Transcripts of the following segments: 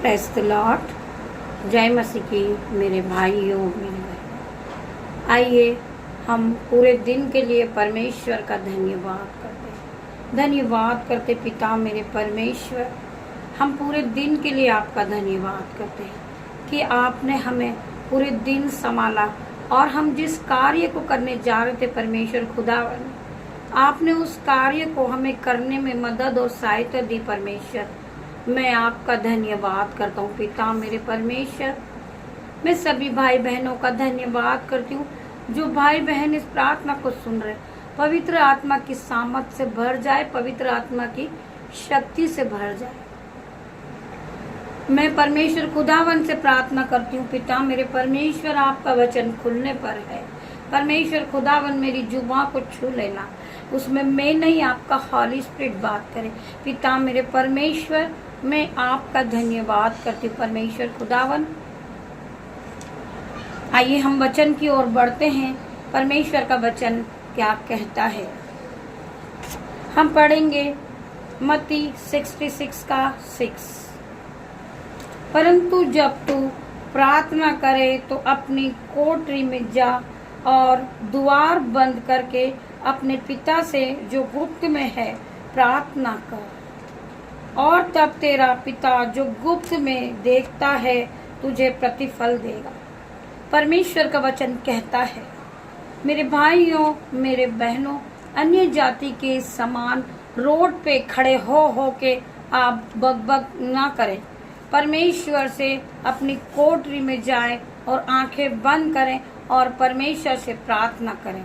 Praise the Lord. जय मसीह की मेरे भाइयों मेरे बहनों, आइए हम पूरे दिन के लिए परमेश्वर का धन्यवाद करते पिता मेरे परमेश्वर। हम पूरे दिन के लिए आपका धन्यवाद करते हैं कि आपने हमें पूरे दिन संभाला और हम जिस कार्य को करने जा रहे थे परमेश्वर खुदावन, आपने उस कार्य को हमें करने में मदद और सहायता दी। परमेश्वर मैं आपका धन्यवाद करता हूँ पिता मेरे परमेश्वर। मैं सभी भाई बहनों का धन्यवाद करती हूँ जो भाई बहन इस प्रार्थना को सुन रहे। पवित्र आत्मा की सामर्थ से भर जाए, पवित्र आत्मा की शक्ति से भर जाए। मैं परमेश्वर खुदावन से प्रार्थना करती हूँ पिता मेरे परमेश्वर, आपका वचन खुलने पर है। परमेश्वर खुदावन मेरी जुबां को छू लेना, उसमें मैं नहीं आपका हॉली स्पिरिट बात करे। पिता मेरे परमेश्वर मैं आपका धन्यवाद करती हूँ परमेश्वर खुदावन। आइए हम वचन की ओर बढ़ते हैं। परमेश्वर का वचन क्या कहता है, हम पढ़ेंगे मत्ती 66 का 6। परंतु जब तू प्रार्थना करे तो अपनी कोठरी में जा और द्वार बंद करके अपने पिता से जो गुप्त में है प्रार्थना कर, और तब तेरा पिता जो गुप्त में देखता है तुझे प्रतिफल देगा। परमेश्वर का वचन कहता है मेरे भाइयों मेरे बहनों, अन्य जाति के समान रोड पे खड़े हो के आप बकबक ना करें। परमेश्वर से अपनी कोठरी में जाएं और आंखें बंद करें और परमेश्वर से प्रार्थना करें।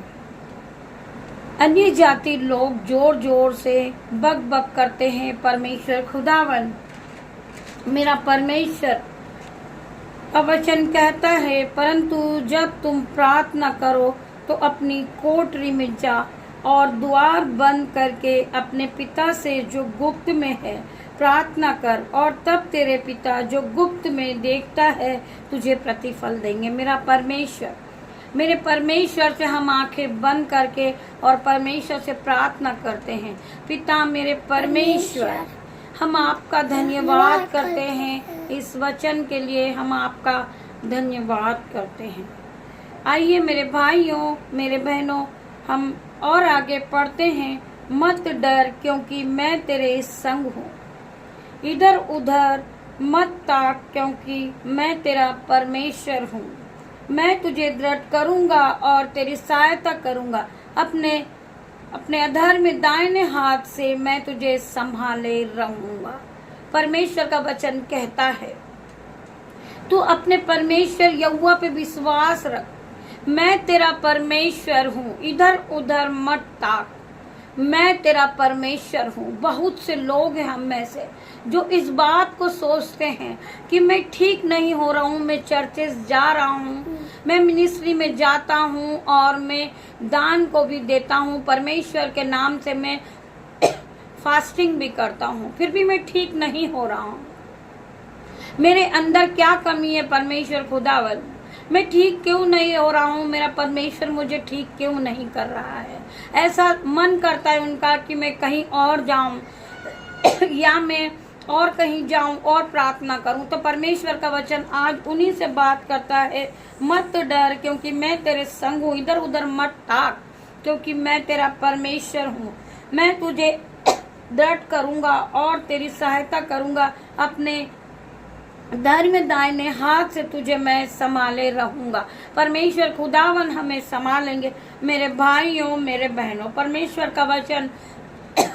अन्य जाति लोग जोर जोर से बक बक करते हैं। परमेश्वर खुदावन मेरा परमेश्वर का वचन कहता है, परंतु जब तुम प्रार्थना करो तो अपनी कोठरी में जा और द्वार बंद करके अपने पिता से जो गुप्त में है प्रार्थना कर, और तब तेरे पिता जो गुप्त में देखता है तुझे प्रतिफल देंगे। मेरा परमेश्वर मेरे परमेश्वर से हम आंखें बंद करके और परमेश्वर से प्रार्थना करते हैं। पिता मेरे परमेश्वर हम आपका धन्यवाद करते हैं, इस वचन के लिए हम आपका धन्यवाद करते हैं। आइए मेरे भाइयों मेरे बहनों हम और आगे पढ़ते हैं। मत डर क्योंकि मैं तेरे संग हूँ, इधर उधर मत ताक क्योंकि मैं तेरा परमेश्वर हूँ। मैं तुझे दृढ़ करूँगा और तेरी सहायता करूँगा, अपने अधर में दाहिने हाथ से मैं तुझे संभाले रहूँगा। परमेश्वर का वचन कहता है तू अपने परमेश्वर यहोवा पे विश्वास रख। मैं तेरा परमेश्वर हूँ, इधर उधर मत ताक, मैं तेरा परमेश्वर हूँ। बहुत से लोग हैं हम में से जो इस बात को सोचते हैं कि मैं ठीक नहीं हो रहा हूँ, मैं चर्चेस जा रहा हूँ, मैं मिनिस्ट्री में जाता हूँ और मैं दान को भी देता हूँ, परमेश्वर के नाम से मैं फास्टिंग भी करता हूँ, फिर भी मैं ठीक नहीं हो रहा हूँ। मेरे अंदर क्या कमी है परमेश्वर खुदावन, मैं ठीक क्यों नहीं हो रहा हूँ, मेरा परमेश्वर मुझे ठीक क्यों नहीं कर रहा है। ऐसा मन करता है उनका कि मैं कहीं और जाऊं या मैं और कहीं जाऊं और प्रार्थना करूं। तो परमेश्वर का वचन आज उन्हीं से बात करता है, मत डर क्योंकि मैं तेरे संग हूँ, इधर उधर मत ताक क्योंकि मैं तेरा परमेश्वर हूँ। मैं तुझे दृढ़ करूंगा और तेरी सहायता करूंगा, अपने धर्म में दाहिने हाथ से तुझे मैं संभाले रहूंगा। परमेश्वर खुदावन हमें संभालेंगे। मेरे भाइयों मेरे बहनों, परमेश्वर का वचन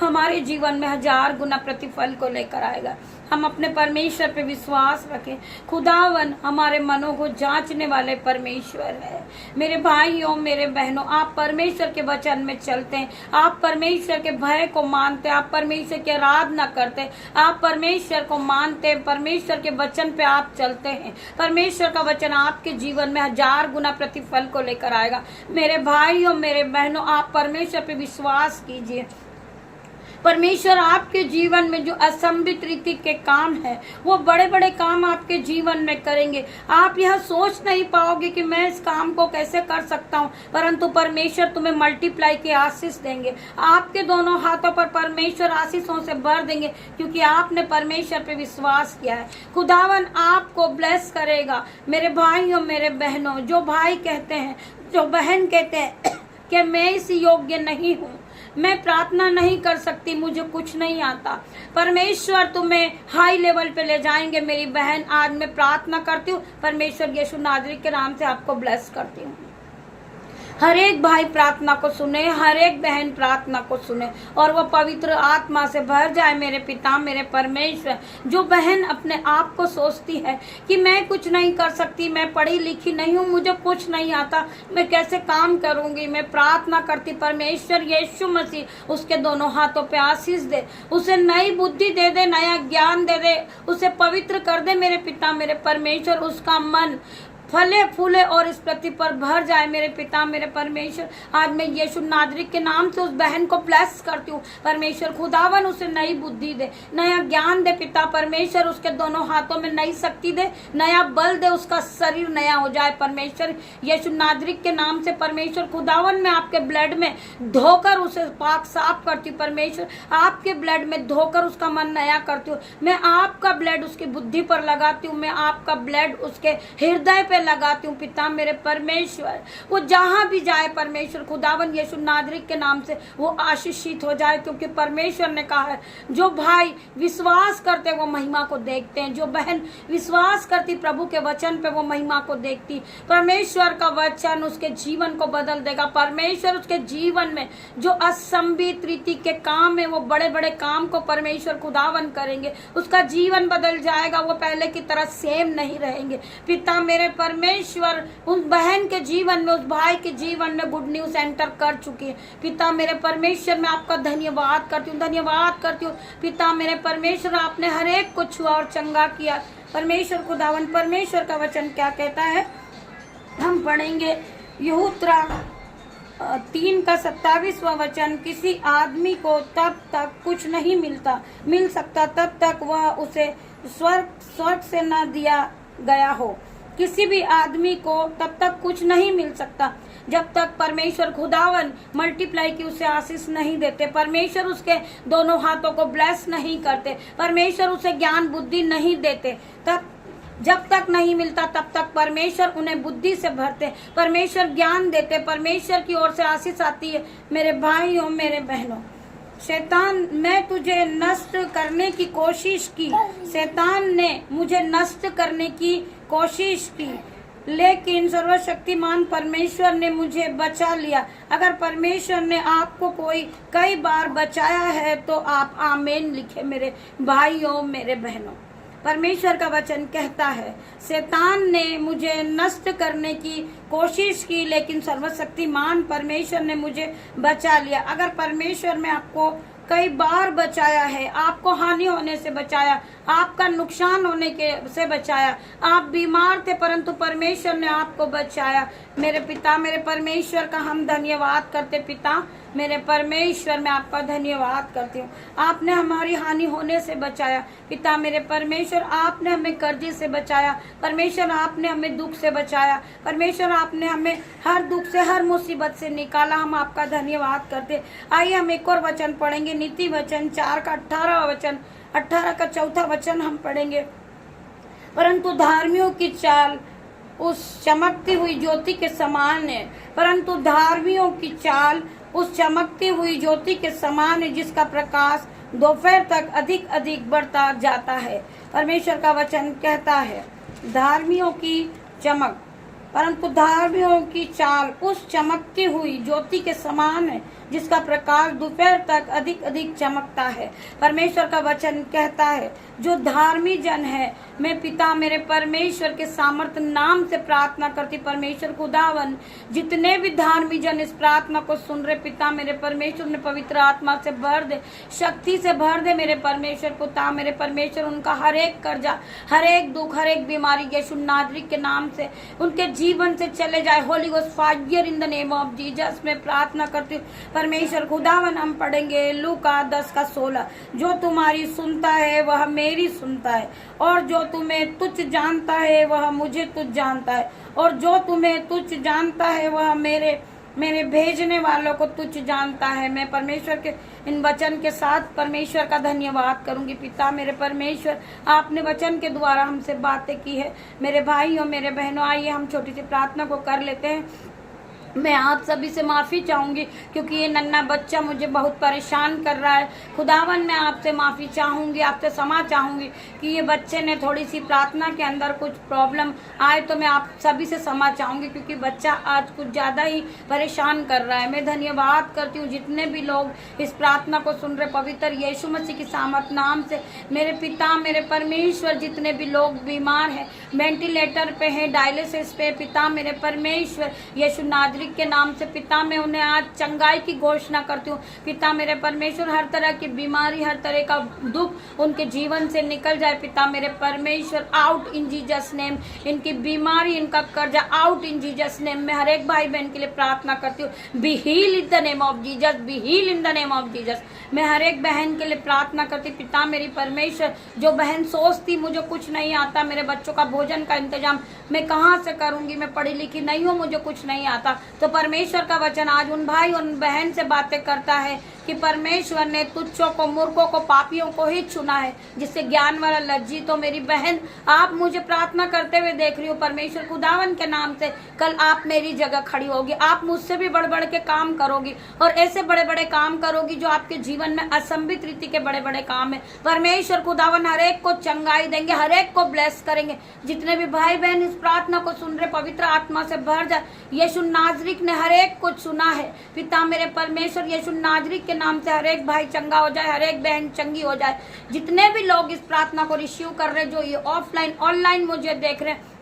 हमारे जीवन में 1000 गुना प्रतिफल को लेकर आएगा। हम अपने परमेश्वर पे विश्वास रखें। खुदावन हमारे मनों को जांचने वाले परमेश्वर है। मेरे भाइयों मेरे बहनों, आप परमेश्वर के वचन में चलते हैं, आप परमेश्वर के भय को मानते, आप परमेश्वर की आराधना करते, आप परमेश्वर को मानते, परमेश्वर के वचन पे आप चलते हैं। परमेश्वर का वचन आपके जीवन में 1000 गुना प्रतिफल को लेकर आएगा। मेरे भाइयों मेरे बहनों, आप परमेश्वर पे विश्वास कीजिए। परमेश्वर आपके जीवन में जो असंभित रीति के काम है, वो बड़े बड़े काम आपके जीवन में करेंगे। आप यह सोच नहीं पाओगे कि मैं इस काम को कैसे कर सकता हूँ, परंतु परमेश्वर तुम्हें मल्टीप्लाई की आशीष देंगे। आपके दोनों हाथों पर परमेश्वर आशीषों से भर देंगे, क्योंकि आपने परमेश्वर पे विश्वास किया है। खुदावन आपको ब्लेस करेगा। मेरे भाइयों, मेरे बहनों, जो भाई कहते हैं, जो बहन कहते हैं कि मैं इस योग्य नहीं हूँ, मैं प्रार्थना नहीं कर सकती, मुझे कुछ नहीं आता, परमेश्वर तुम्हें हाई लेवल पे ले जाएंगे। मेरी बहन, आज मैं प्रार्थना करती हूँ, परमेश्वर यीशु नाजरी के नाम से आपको ब्लेस करती हूँ। हर एक भाई प्रार्थना को सुने, हर एक बहन प्रार्थना को सुने और वो पवित्र आत्मा से भर जाए। मेरे पिता, मेरे परमेश्वर, जो बहन अपने आप को सोचती है कि मैं कुछ नहीं कर सकती, मैं पढ़ी लिखी नहीं हूँ, मुझे कुछ नहीं आता, मैं कैसे काम करूंगी, मैं प्रार्थना करती, परमेश्वर यीशु मसीह उसके दोनों हाथों पे आशीष दे, उसे नई बुद्धि दे दे, नया ज्ञान दे दे, उसे पवित्र कर दे। मेरे पिता, मेरे परमेश्वर, उसका मन फले फूले और इस पृथ्वी पर भर जाए। मेरे पिता, मेरे परमेश्वर, आज मैं यीशु नाजरी के नाम से उस बहन को ब्लेस करती हूँ। परमेश्वर खुदावन उसे नई बुद्धि दे, नया ज्ञान दे। पिता परमेश्वर, उसके दोनों हाथों में नई शक्ति दे, नया बल दे, उसका शरीर नया हो जाए। परमेश्वर यीशु नाजरी के नाम से परमेश्वर खुदावन, मैं आपके ब्लड में धोकर उसे पाक साफ करती हूँ। परमेश्वर आपके ब्लड में धोकर उसका मन नया करती हूँ। मैं आपका ब्लड उसकी बुद्धि पर लगाती हूँ, मैं आपका ब्लड उसके हृदय पे लगाती हूँ। पिता मेरे परमेश्वर, वो जहां भी जाए परमेश्वर खुदावन यीशु नाजरी के नाम से वो आशीषित हो जाए, क्योंकि परमेश्वर ने कहा है जो भाई विश्वास करते वो महिमा को देखते हैं, जो बहन विश्वास करती प्रभु के वचन पे वो महिमा को देखती। परमेश्वर का वचन उसके जीवन को बदल देगा। परमेश्वर उसके जीवन में जो असंभित रीति के काम है, वो बड़े बड़े काम को परमेश्वर खुदावन करेंगे, उसका जीवन बदल जाएगा, वो पहले की तरह सेम नहीं रहेंगे। पिता मेरे परमेश्वर उस बहन के जीवन में, उस भाई के जीवन में गुड न्यूज एंटर कर चुकी है। पिता मेरे परमेश्वर, मैं आपका धन्यवाद करती हूँ, धन्यवाद करती हूँ। पिता मेरे परमेश्वर, आपने हर एक को छुआ और चंगा किया। परमेश्वर खुदावन, परमेश्वर का वचन क्या कहता है, हम पढ़ेंगे यहूत्रा 3 का 27वां वचन। किसी आदमी को तब तक कुछ नहीं मिल सकता तब तक वह उसे स्वर्ग से न दिया गया हो। किसी भी आदमी को तब तक कुछ नहीं मिल सकता जब तक परमेश्वर खुदावन मल्टीप्लाई की उसे आशीष नहीं देते, परमेश्वर उसके दोनों हाथों को ब्लेस नहीं करते, परमेश्वर उसे ज्ञान बुद्धि नहीं देते। तब जब तक नहीं मिलता तब तक परमेश्वर उन्हें बुद्धि से भरते, परमेश्वर ज्ञान देते, परमेश्वर की ओर से आशीष आती है। मेरे भाइयों, मेरे बहनों, शैतान मैं तुझे नष्ट करने की कोशिश की, शैतान ने मुझे नष्ट करने की कोशिश की, लेकिन सर्वशक्तिमान परमेश्वर ने मुझे बचा लिया। अगर परमेश्वर ने आपको कई बार बचाया है तो आप आमीन लिखे। मेरे भाइयों, मेरे बहनों, परमेश्वर का वचन कहता है शैतान ने मुझे नष्ट करने की कोशिश की, लेकिन सर्वशक्तिमान परमेश्वर ने मुझे बचा लिया। अगर परमेश्वर ने आपको कई बार बचाया है, आपको हानि होने से बचाया, आपका नुकसान होने से बचाया, आप बीमार थे परंतु परमेश्वर ने आपको बचाया। मेरे पिता, मेरे परमेश्वर का हम धन्यवाद करते। पिता मेरे परमेश्वर, मैं आपका धन्यवाद करती हूँ, आपने हमारी हानि होने से बचाया। पिता मेरे परमेश्वर, आपने हमें कर्जे से बचाया, परमेश्वर आपने हमें दुख से बचाया, परमेश्वर आपने हमें हर दुख से, हर मुसीबत से निकाला। हम आपका धन्यवाद करते। आइए हम एक और वचन पढ़ेंगे, नीति वचन 4 का 18वां वचन, 18 का 4था वचन हम पढ़ेंगे। परंतु धार्मियों की चाल उस चमकती हुई ज्योति के समान है, परंतु धार्मियों की चाल उस चमकती हुई ज्योति के समान है, जिसका प्रकाश दोपहर तक अधिक अधिक बढ़ता जाता है। परमेश्वर का वचन कहता है धार्मियों की चमक, परंतु धार्मियों की चाल उस चमकती हुई ज्योति के समान है, जिसका प्रकाश दोपहर तक अधिक अधिक चमकता है। परमेश्वर का वचन कहता है जो धार्मी जन है, मैं पिता मेरे परमेश्वर के सामर्थ नाम से प्रार्थना करती। परमेश्वर खुदावन, जितने भी धार्मी जन इस प्रार्थना को सुन रहे, पिता मेरे परमेश्वर ने पवित्र आत्मा से भर दे, शक्ति से भर दे। मेरे परमेश्वर पिता मेरे परमेश्वर, उनका हर एक कर्जा, हर एक दुख, हर एक बीमारी यीशु नाजरी के नाम से उनके जीवन से चले जाए। Holi ghost fire in the name of Jesus में प्रार्थना करती हूँ। परमेश्वर खुदावन हम पढ़ेंगे लूका 10:16। जो तुम्हारी सुनता है वह मेरी सुनता है, और जो तुम्हें तुच्छ जानता है वह मुझे तुच्छ जानता है, और जो तुम्हें तुच्छ जानता है वह मेरे भेजने वालों को तुच्छ जानता है। मैं परमेश्वर के इन वचन के साथ परमेश्वर का धन्यवाद करूंगी। पिता मेरे परमेश्वर, आपने वचन के द्वारा हमसे बातें की है। मेरे भाइयों मेरे बहनों, आइए हम छोटी सी प्रार्थना को कर लेते हैं। मैं आप सभी से माफ़ी चाहूँगी क्योंकि ये नन्हा बच्चा मुझे बहुत परेशान कर रहा है। खुदावन, मैं आपसे माफ़ी चाहूँगी, आपसे क्षमा चाहूँगी कि ये बच्चे ने थोड़ी सी प्रार्थना के अंदर कुछ प्रॉब्लम आए तो मैं आप सभी से क्षमा चाहूँगी क्योंकि बच्चा आज कुछ ज़्यादा ही परेशान कर रहा है। मैं धन्यवाद करती हूँ जितने भी लोग इस प्रार्थना को सुन रहे, पवित्र यीशु मसीह की सामर्थ नाम से। मेरे पिता मेरे परमेश्वर, जितने भी लोग बीमार हैं, वेंटिलेटर पे हैं, डायलिसिस पे, पिता मेरे परमेश्वर यीशु नाजरी के नाम से पिता मैं उन्हें आज चंगाई की घोषणा करती हूँ। पिता मेरे परमेश्वर, हर तरह की बीमारी, हर तरह का दुख उनके जीवन से निकल जाए। पिता मेरे परमेश्वर, आउट इन जीसस नेम। इनकी बीमारी, इनका कर्जा आउट इन जीसस नेम। मैं हर एक भाई बहन के लिए प्रार्थना करती हूँ, be heal in the name of Jesus, be heal in the name of Jesus. मैं हर एक बहन के लिए प्रार्थना करती, पिता मेरी परमेश्वर, जो बहन सोचती मुझे कुछ नहीं आता, मेरे बच्चों का भोजन का इंतजाम मैं कहाँ से करूंगी, मैं पढ़ी लिखी नहीं हूँ, मुझे कुछ नहीं आता, तो परमेश्वर का वचन आज उन भाई उन बहन से बातें करता है कि परमेश्वर ने तुच्छों को, मूर्खों को, पापियों को ही चुना है, जिससे ज्ञान वाला लज्जित। तो मेरी बहन, आप मुझे प्रार्थना करते हुए देख रही हो, परमेश्वर खुदावन के नाम से कल आप मेरी जगह खड़ी होगी। आप मुझसे भी बढ़ बढ़ के काम करोगी और ऐसे बड़े बड़े काम करोगी जो आपके जीवन में असंभित रीति के बड़े बड़े काम है। परमेश्वर खुदावन हर एक को चंगाई देंगे, हर एक को ब्लेस करेंगे। जितने भी भाई बहन इस प्रार्थना को सुन रहे, पवित्र आत्मा से भर जाए। यीशु नाजरिक ने हर एक को चुना है। पिता मेरे परमेश्वर, यीशु नाजरिक के नाम से हर एक भाई चंगा हो जाए, हर एक बहन चंगी हो जाए। जितने भी लोग इस प्रार्थना को रिसीव कर रहे, जो ये ऑफलाइन ऑनलाइन मुझे देख रहे हैं,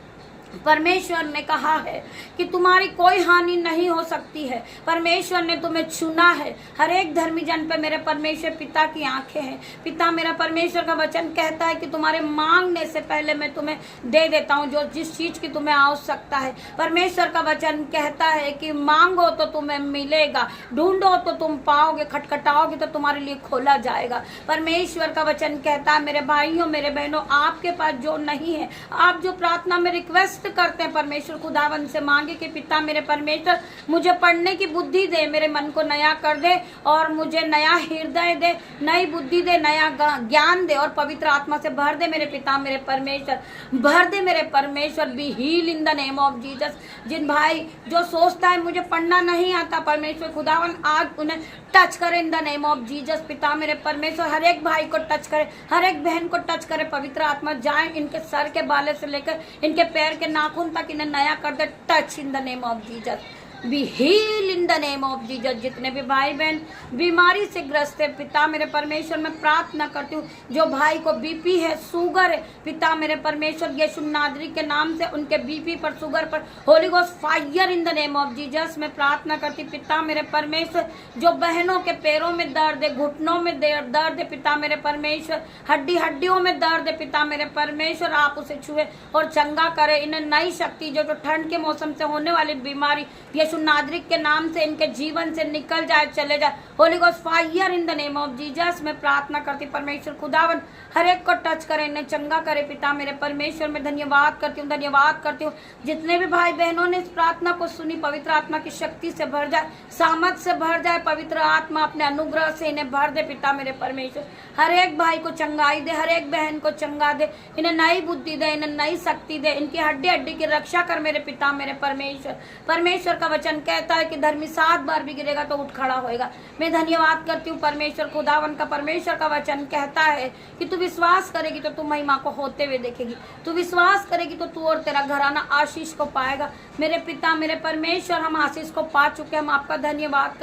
परमेश्वर ने कहा है कि तुम्हारी कोई हानि नहीं हो सकती है। परमेश्वर ने तुम्हें चुना है। हर एक धर्मी जन पे मेरे परमेश्वर पिता की आंखें हैं। पिता मेरा परमेश्वर का वचन कहता है कि तुम्हारे मांगने से पहले मैं तुम्हें दे देता हूँ जो जिस चीज की तुम्हें आवश्यकता है। परमेश्वर का वचन कहता है कि मांगो तो तुम्हें मिलेगा, ढूंढो तो तुम पाओगे, खटखटाओगे तो तुम्हारे लिए खोला जाएगा। परमेश्वर का वचन कहता है, मेरे भाइयों मेरे बहनों, आपके पास जो नहीं है, आप जो प्रार्थना में रिक्वेस्ट करते हैं, परमेश्वर खुदावन से मांगे कि पिता मेरे परमेश्वर मुझे पढ़ने की बुद्धि दे, मेरे मन को नया कर दे और मुझे नया हृदय दे, नई बुद्धि दे, नया ज्ञान दे और पवित्र आत्मा से भर दे। मेरे पिता मेरे परमेश्वर भर दे। मेरे परमेश्वर, be heal in the name of Jesus. जिन भाई जो सोचता है मुझे पढ़ना नहीं आता, परमेश्वर खुदावन आज उन्हें टच करे in the name of Jesus. पिता मेरे परमेश्वर हर एक भाई को टच करे, हर एक बहन को टच करे। पवित्र आत्मा जाए इनके सर के बाले से लेकर इनके पैर के नाखून तक इन्हें नया कर दे। Touch in the name of Jesus, be heal in the name of Jesus. जितने भी भाई बहन बीमारी से ग्रस्त है, पिता मेरे परमेश्वर मैं प्रार्थना करती हूँ, जो भाई को बीपी है, शुगर है, पिता मेरे परमेश्वर यीशु नाजरी के नाम से उनके बीपी पर, शुगर पर Holi ghost fire in the name of Jesus मैं प्रार्थना करती। पिता मेरे परमेश्वर, जो बहनों के पैरों में दर्द है, घुटनों में दर्द है, पिता मेरे परमेश्वर हड्डियों में दर्द है, पिता मेरे परमेश्वर आप उसे छुए और चंगा करे। इन्हें नई शक्ति, जो ठंड के मौसम से होने वाली बीमारी यीशु नाजरिक के नाम से इनके जीवन से निकल जाए, चले जाए। Holi ghost fire in the name of Jesus मैं प्रार्थना करती। परमेश्वर खुदावन हर एक को टच करे, इन्हें चंगा करे। पिता मेरे परमेश्वर मैं धन्यवाद करती हूँ, धन्यवाद करती हूँ। जितने भी भाई बहनों ने इस प्रार्थना को सुनी, पवित्र आत्मा की शक्ति से भर जाए, सामर्थ से भर जाए। पवित्र आत्मा अपने अनुग्रह से इन्हें भर दे। पिता मेरे परमेश्वर हर एक भाई को चंगाई दे, हर एक बहन को चंगा दे, इन्हें नई बुद्धि दे, इन्हें नई शक्ति दे, इनकी हड्डी हड्डी की रक्षा कर। मेरे पिता मेरे परमेश्वर, परमेश्वर का वचन कहता है कि धर्मी 7 बार भी गिरेगा तो उठ खड़ा होएगा। मैं धन्यवाद करती हूँ परमेश्वर खुदावन का। परमेश्वर का वचन कहता है कि तू विश्वास करेगी तो तू महिमा को होते हुए देखेगी, तू विश्वास करेगी तो तू और तेरा घराना आशीष को पाएगा। मेरे पिता मेरे परमेश्वर, हम आशीष को पा चुके, हम आपका धन्यवाद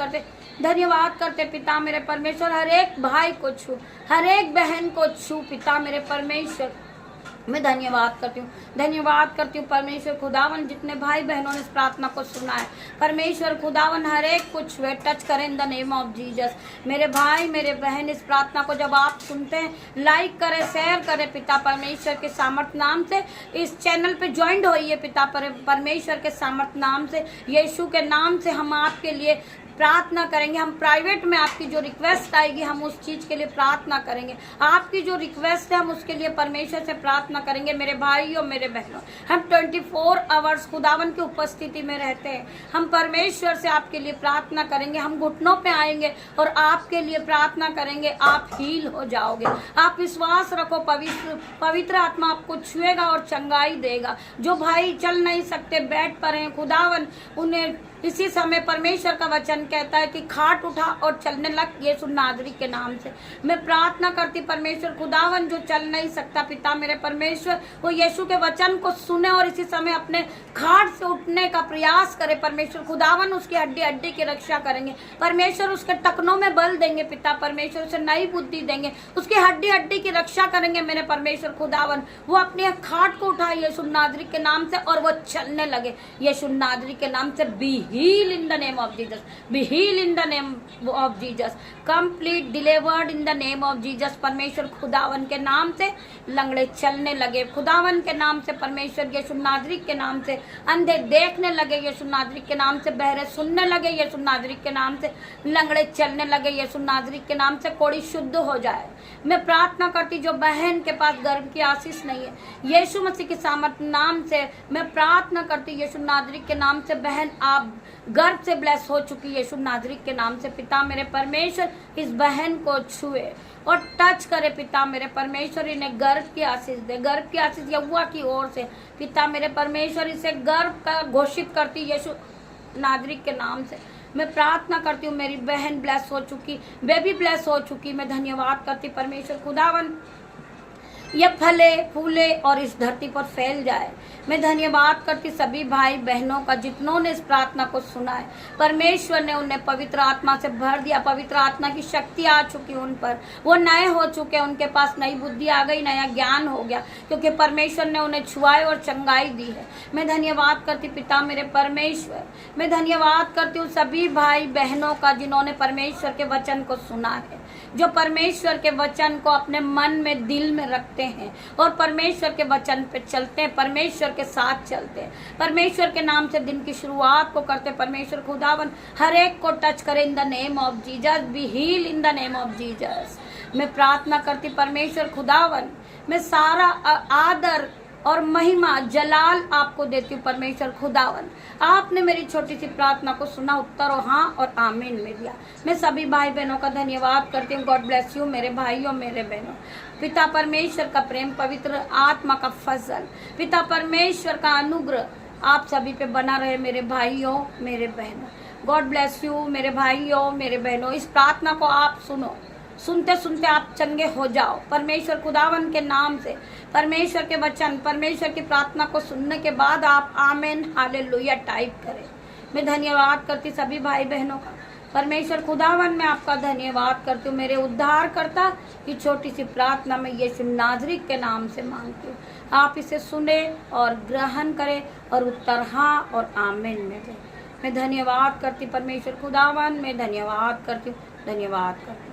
करते पिता मेरे परमेश्वर। हर एक भाई को छू, हर एक बहन को छू, पिता मेरे परमेश्वर मैं धन्यवाद करती हूँ परमेश्वर खुदावन। जितने भाई बहनों ने इस प्रार्थना को सुना है, परमेश्वर खुदावन हर एक को छुए, टच करें इन द नेम ऑफ जीसस। मेरे भाई मेरे बहन इस प्रार्थना को जब आप सुनते हैं, लाइक करें, शेयर करें। पिता परमेश्वर के सामर्थ नाम से इस चैनल पे ज्वाइंट होइए। पिता परमेश्वर के सामर्थ नाम से, यीशु के नाम से हम आपके लिए प्रार्थना करेंगे। हम प्राइवेट में आपकी जो रिक्वेस्ट आएगी हम उस चीज के लिए प्रार्थना करेंगे। आपकी जो रिक्वेस्ट है हम उसके लिए परमेश्वर से प्रार्थना करेंगे। मेरे भाइयों मेरे बहनों, हम 24 आवर्स खुदावन की उपस्थिति में रहते हैं। हम परमेश्वर से आपके लिए प्रार्थना करेंगे। हम घुटनों पे आएंगे और आपके लिए प्रार्थना करेंगे। आप हील हो जाओगे। आप विश्वास रखो, पवित्र आत्मा आपको छुएगा और चंगाई देगा। जो भाई चल नहीं सकते, बेड पर हैं, खुदावन उन्हें इसी समय परमेश्वर का वचन कहता है कि खाट उठा और चलने लग यीशु नाजरी के नाम से। मैं प्रार्थना करती परमेश्वर खुदावन जो चल नहीं सकता, पिता मेरे परमेश्वर वो यीशु के वचन को सुने और इसी समय अपने खाट से उठने का प्रयास करे। परमेश्वर खुदावन उसकी हड्डी हड्डी की रक्षा करेंगे। परमेश्वर उसके टखनों में बल देंगे। पिता परमेश्वर उसे नई बुद्धि देंगे, उसकी हड्डी हड्डी की रक्षा करेंगे। मेरे परमेश्वर खुदावन वो अपने खाट को उठाए यीशु नाजरी के नाम से और वो चलने लगे यीशु नाजरी के नाम से। Be healed in the name of Jesus. Be healed in the name of Jesus. Complete delivered in the name of Jesus. परमेश्वर खुदावन के नाम से लंगड़े चलने लगे। खुदावन के नाम से परमेश्वर यीशु नाजरी के नाम से अंधे देखने लगे। यीशु नाजरी के नाम से बहरे सुनने लगे। यीशु नाजरी के नाम से लंगड़े चलने लगे। यीशु नाजरी के नाम से कोड़ी शुद्ध हो जाए। मैं प्रार्थना करती जो बहन के पास गर्भ की आशीष नहीं है, यीशु मसीह के सामर्थ नाम से मैं प्रार्थना करती यीशु नाजरी के नाम से बहन आप गर्भ से ब्लेस हो चुकी यीशु नाजरी के नाम से। पिता मेरे परमेश्वर इस बहन को छुए और टच करे। पिता मेरे परमेश्वर इन्हें गर्भ की आशीष दे। गर्भ की आशीष यहोवा की ओर से पिता मेरे परमेश्वर इसे गर्भ का घोषित करती यीशु नाजरी के नाम से। मैं प्रार्थना करती हूँ मेरी बहन ब्लेस हो चुकी, बेबी ब्लेस हो चुकी। मैं धन्यवाद करती परमेश्वर खुदावन ये फले फूले और इस धरती पर फैल जाए। मैं धन्यवाद करती सभी भाई बहनों का जितनों ने इस प्रार्थना को सुना है। परमेश्वर ने उन्हें पवित्र आत्मा से भर दिया। पवित्र आत्मा की शक्ति आ चुकी उन पर, वो नए हो चुके, उनके पास नई बुद्धि आ गई, नया ज्ञान हो गया क्योंकि परमेश्वर ने उन्हें छुआए और चंगाई दी है। मैं धन्यवाद करती पिता मेरे परमेश्वर। मैं धन्यवाद करती हूँ सभी भाई बहनों का जिन्होंने परमेश्वर के वचन को सुना है, जो परमेश्वर के वचन को अपने मन में दिल में रखते हैं और परमेश्वर के वचन पे चलते हैं, परमेश्वर के साथ चलते हैं, परमेश्वर के नाम से दिन की शुरुआत को करते। परमेश्वर खुदावन हर एक को टच करे in the name of Jesus. Be heal in the name of Jesus. मैं प्रार्थना करती परमेश्वर खुदावन, मैं सारा आदर और महिमा जलाल आपको देती हूँ परमेश्वर खुदावन। आपने मेरी छोटी सी प्रार्थना को सुना, उत्तर और हाँ और आमीन में दिया। मैं सभी भाई बहनों का धन्यवाद करती हूँ। गॉड ब्लेस यू मेरे भाइयों मेरे बहनों। पिता परमेश्वर का प्रेम, पवित्र आत्मा का फजल, पिता परमेश्वर का अनुग्रह आप सभी पे बना रहे मेरे भाइयों मेरे बहनों। गॉड ब्लेस यू मेरे भाइयों मेरे बहनों। इस प्रार्थना को आप सुनो, सुनते सुनते आप चंगे हो जाओ परमेश्वर खुदावन के नाम से। परमेश्वर के वचन, परमेश्वर की प्रार्थना को सुनने के बाद आप आमेन हालेलुया टाइप करें। मैं धन्यवाद करती सभी भाई बहनों का। परमेश्वर खुदावन मैं आपका धन्यवाद करती हूँ मेरे उद्धारकर्ता की छोटी सी प्रार्थना में यीशु नाजरी के नाम से मांगती हूँ। आप इसे सुने और ग्रहण करें और उत्तर हाँ और आमीन में दें। मैं धन्यवाद करती परमेश्वर खुदावन, मैं धन्यवाद करती हूँ, धन्यवाद करती हूँ।